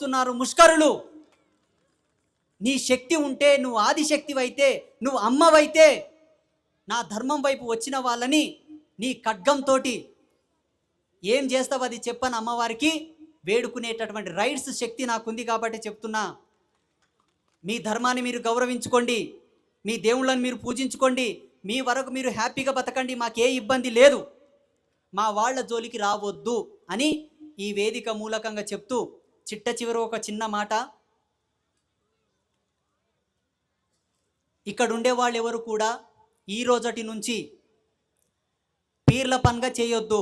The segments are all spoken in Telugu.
చెప్తున్నారు ముష్కరులు. నీ శక్తి ఉంటే, నువ్వు ఆదిశక్తివైతే, నువ్వు అమ్మవైతే, నా ధర్మం వైపు వచ్చిన వాళ్ళని నీ ఖడ్గంతో ఏం చేస్తావు అది చెప్పని అమ్మవారికి వేడుకునేటటువంటి రైట్స్ శక్తి నాకుంది కాబట్టి చెప్తున్నా. మీ ధర్మాన్ని మీరు గౌరవించుకోండి, మీ దేవుళ్ళని మీరు పూజించుకోండి, మీ వరకు మీరు హ్యాపీగా బతకండి, మాకే ఇబ్బంది లేదు, మా వాళ్ళ జోలికి రావద్దు అని ఈ వేదిక మూలకంగా చెప్తూ చిట్ట చివరి ఒక చిన్న మాట. ఇక్కడ ఉండే వాళ్ళు ఎవరు కూడా ఈ రోజటి నుంచి పీర్ల పండుగ చేయొద్దు.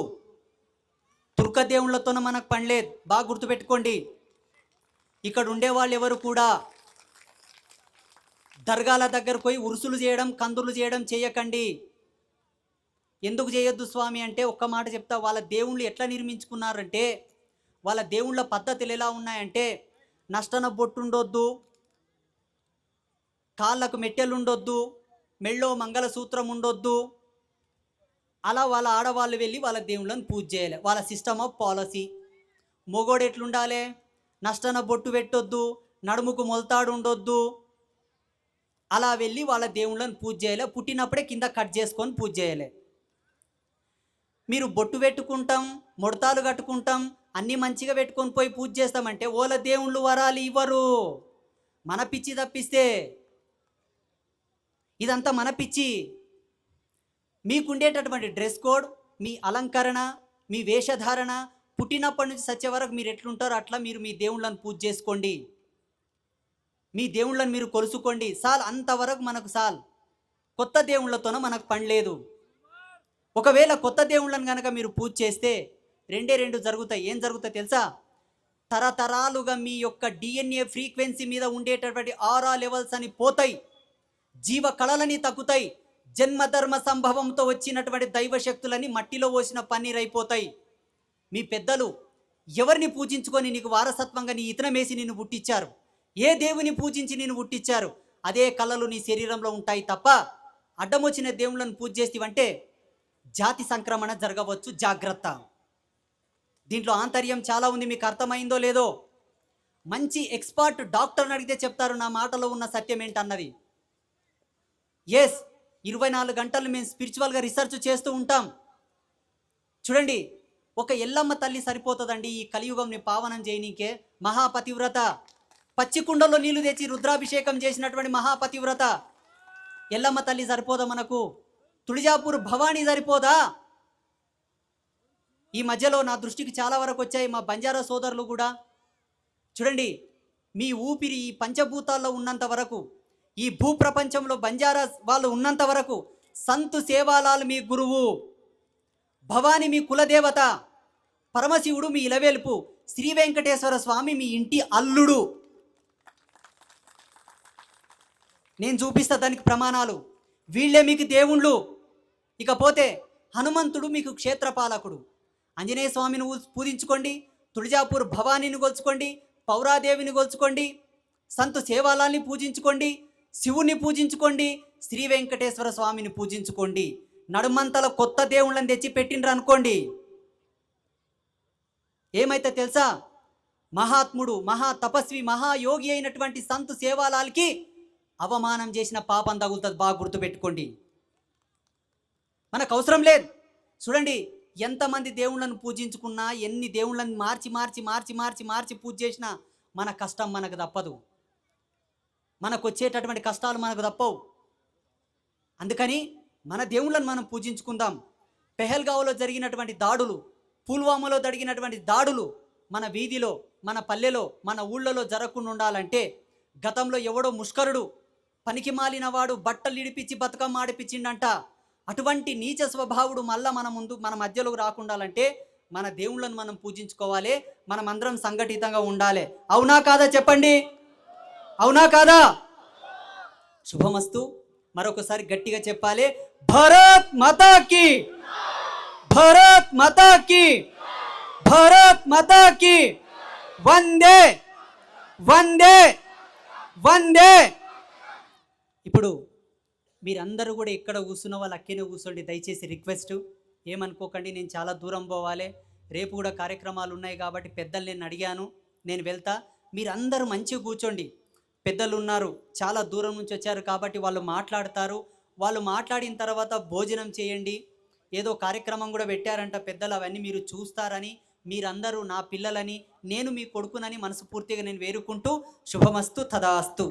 తుర్క దేవుళ్ళతోనే మనకు పనిలేదు, బాగా గుర్తుపెట్టుకోండి. ఇక్కడ ఉండే వాళ్ళు ఎవరు కూడా దర్గాల దగ్గరకు పోయి ఉరుసులు చేయడం, కందులు చేయడం చేయకండి. ఎందుకు చేయొద్దు స్వామి అంటే ఒక్క మాట చెప్తా. వాళ్ళ దేవుళ్ళు ఎట్లా నిర్మించుకున్నారంటే, వాళ్ళ దేవుళ్ళ పద్ధతులు ఎలా ఉన్నాయంటే, నష్టన బొట్టు ఉండొద్దు, కాళ్ళకు మెట్టెలు ఉండొద్దు, మెళ్ళో మంగళసూత్రం ఉండొద్దు. అలా వాళ్ళ ఆడవాళ్ళు వెళ్ళి వాళ్ళ దేవుళ్ళని పూజ చేయాలి. వాళ్ళ సిస్టమ్ ఆఫ్ పాలసీ. మొగోడు ఎట్లుండాలి, నష్టన బొట్టు పెట్టొద్దు, నడుముకు మొలతాడు ఉండొద్దు, అలా వెళ్ళి వాళ్ళ దేవుళ్ళని పూజ చేయాలి. పుట్టినప్పుడే కింద కట్ చేసుకొని పూజ చేయాలి. మీరు బొట్టు పెట్టుకుంటాం, ముడతాలు కట్టుకుంటాం, అన్నీ మంచిగా పెట్టుకొని పోయి పూజ చేస్తామంటే వాళ్ళ దేవుళ్ళు వరాలు ఇవ్వరు. మన పిచ్చి తప్పిస్తే ఇదంతా మన పిచ్చి. మీకుండేటటువంటి డ్రెస్ కోడ్, మీ అలంకరణ, మీ వేషధారణ, పుట్టినప్పటి నుంచి సచ్చే వరకు మీరు ఎట్లుంటారో అట్లా మీరు మీ దేవుళ్ళని పూజ చేసుకోండి, మీ దేవుళ్ళని మీరు కొలుసుకోండి. సాల్, అంతవరకు మనకు సాల్. కొత్త దేవుళ్ళతోనూ మనకు పని లేదు. ఒకవేళ కొత్త దేవుళ్ళని కనుక మీరు పూజ చేస్తే రెండు జరుగుతాయి. ఏం జరుగుతాయి తెలుసా? తరతరాలుగా మీ యొక్క DNA ఫ్రీక్వెన్సీ మీద ఉండేటటువంటి ఆరా లెవెల్స్ అని పోతాయి, జీవ కళలని తగ్గుతాయి, జన్మధర్మ సంభవంతో వచ్చినటువంటి దైవశక్తులని మట్టిలో పోసిన పన్నీర్ అయిపోతాయి. మీ పెద్దలు ఎవరిని పూజించుకొని నీకు వారసత్వంగా నీ ఇతనం వేసి నిన్ను పుట్టించారు, ఏ దేవుని పూజించి నిన్ను పుట్టించారు, అదే కళలు నీ శరీరంలో ఉంటాయి తప్ప అడ్డమొచ్చిన దేవుళ్ళను పూజ చేస్తేవంటే జాతి సంక్రమణ జరగవచ్చు, జాగ్రత్త. దీంట్లో ఆంతర్యం చాలా ఉంది, మీకు అర్థమైందో లేదో. మంచి ఎక్స్పర్ట్ డాక్టర్ని అడిగితే చెప్తారు నా మాటలో ఉన్న సత్యం ఏంటన్నది. ఎస్, 24 గంటలు మేము స్పిరిచువల్గా రీసెర్చ్ చేస్తూ ఉంటాం. చూడండి, ఒక ఎల్లమ్మ తల్లి సరిపోతుందండి ఈ కలియుగంని పావనం చేయనీకే. మహాపతివ్రత, పచ్చికుండలో నీళ్లు తెచ్చి రుద్రాభిషేకం చేసినటువంటి మహాపతివ్రత ఎల్లమ్మ తల్లి సరిపోదా మనకు? తుళజాపూర్ భవానీ సరిపోదా? ఈ మధ్యలో నా దృష్టికి చాలా వరకు వచ్చాయి మా బంజారా సోదరులు కూడా. చూడండి, మీ ఊపిరి ఈ పంచభూతాల్లో ఉన్నంత వరకు, ఈ భూప్రపంచంలో బంజారా వాళ్ళు ఉన్నంత వరకు సంతు సేవాలాల్ మీ గురువు, భవాని మీ కులదేవత, పరమశివుడు మీ ఇలవేల్పు, శ్రీ వెంకటేశ్వర స్వామి మీ ఇంటి అల్లుడు. నేను చూపిస్తా దానికి ప్రమాణాలు. వీళ్ళే మీకు దేవుళ్ళు. ఇకపోతే హనుమంతుడు మీకు క్షేత్రపాలకుడు. ఆంజనేయ స్వామిని పూజించుకోండి, తుళజాపూర్ భవానీని కొలుచుకోండి, పౌరాదేవిని కొలుచుకోండి, సంతు సేవాలాల్ని పూజించుకోండి, శివుని పూజించుకోండి, శ్రీ వెంకటేశ్వర స్వామిని పూజించుకోండి. నడుమంతల కొత్త దేవుళ్ళని తెచ్చి పెట్టిండ్రు అనుకోండి, ఏమైతే తెలుసా? మహాత్ముడు, మహా తపస్వి, మహాయోగి అయినటువంటి సంతు సేవాలాల్కి అవమానం చేసిన పాపం తగులుతుంది. బాగా గుర్తుపెట్టుకోండి, మనకు అవసరం లేదు. చూడండి, ఎంతమంది దేవుళ్ళను పూజించుకున్నా, ఎన్ని దేవుళ్ళని మార్చి మార్చి మార్చి మార్చి మార్చి పూజ చేసినా మన కష్టం మనకు తప్పదు, మనకు వచ్చేటటువంటి కష్టాలు మనకు తప్పవు. అందుకని మన దేవుళ్ళను మనం పూజించుకుందాం. పెహల్గావ్లో జరిగినటువంటి దాడులు, పుల్వామాలో జరిగినటువంటి దాడులు మన వీధిలో, మన పల్లెలో, మన ఊళ్ళలో జరగకుండా ఉండాలంటే గతంలో ఎవడో ముష్కరుడు పనికి మాలిన వాడు బట్టలు ఇడిపించి బతుకమ్మ ఆడిపించిండంట. అటువంటి నీచ స్వభావుడు మళ్ళా మన మధ్యలోకి రాకుండాలంటే మన దేవుళ్ళను మనం పూజించుకోవాలి, మనం అందరం సంఘటితంగా ఉండాలి. అవునా కాదా చెప్పండి? అవునా కాదా? శుభమస్తు. మరొకసారి గట్టిగా చెప్పాలి, భారత్ మాతా కీ, భారత్ మాతా కీ, భారత్ మాతా కీ, వందే వందే వందే. ఇప్పుడు మీరందరూ కూడా ఎక్కడ కూర్చున్న వాళ్ళు అక్కనే కూర్చోండి దయచేసి. రిక్వెస్ట్ ఏమనుకోకండి, నేను చాలా దూరం పోవాలి, రేపు కూడా కార్యక్రమాలు ఉన్నాయి కాబట్టి పెద్దలు నేను అడిగాను, నేను వెళ్తా. మీరందరూ మంచిగా కూర్చోండి. పెద్దలు ఉన్నారు, చాలా దూరం నుంచి వచ్చారు కాబట్టి వాళ్ళు మాట్లాడతారు. వాళ్ళు మాట్లాడిన తర్వాత భోజనం చేయండి. ఏదో కార్యక్రమం కూడా పెట్టారంట పెద్దలు, అవన్నీ మీరు చూస్తారని, మీరందరూ నా పిల్లలని, నేను మీ కొడుకునని మనస్ఫూర్తిగా నేను వేడుకుంటూ శుభమస్తు తదాస్తు.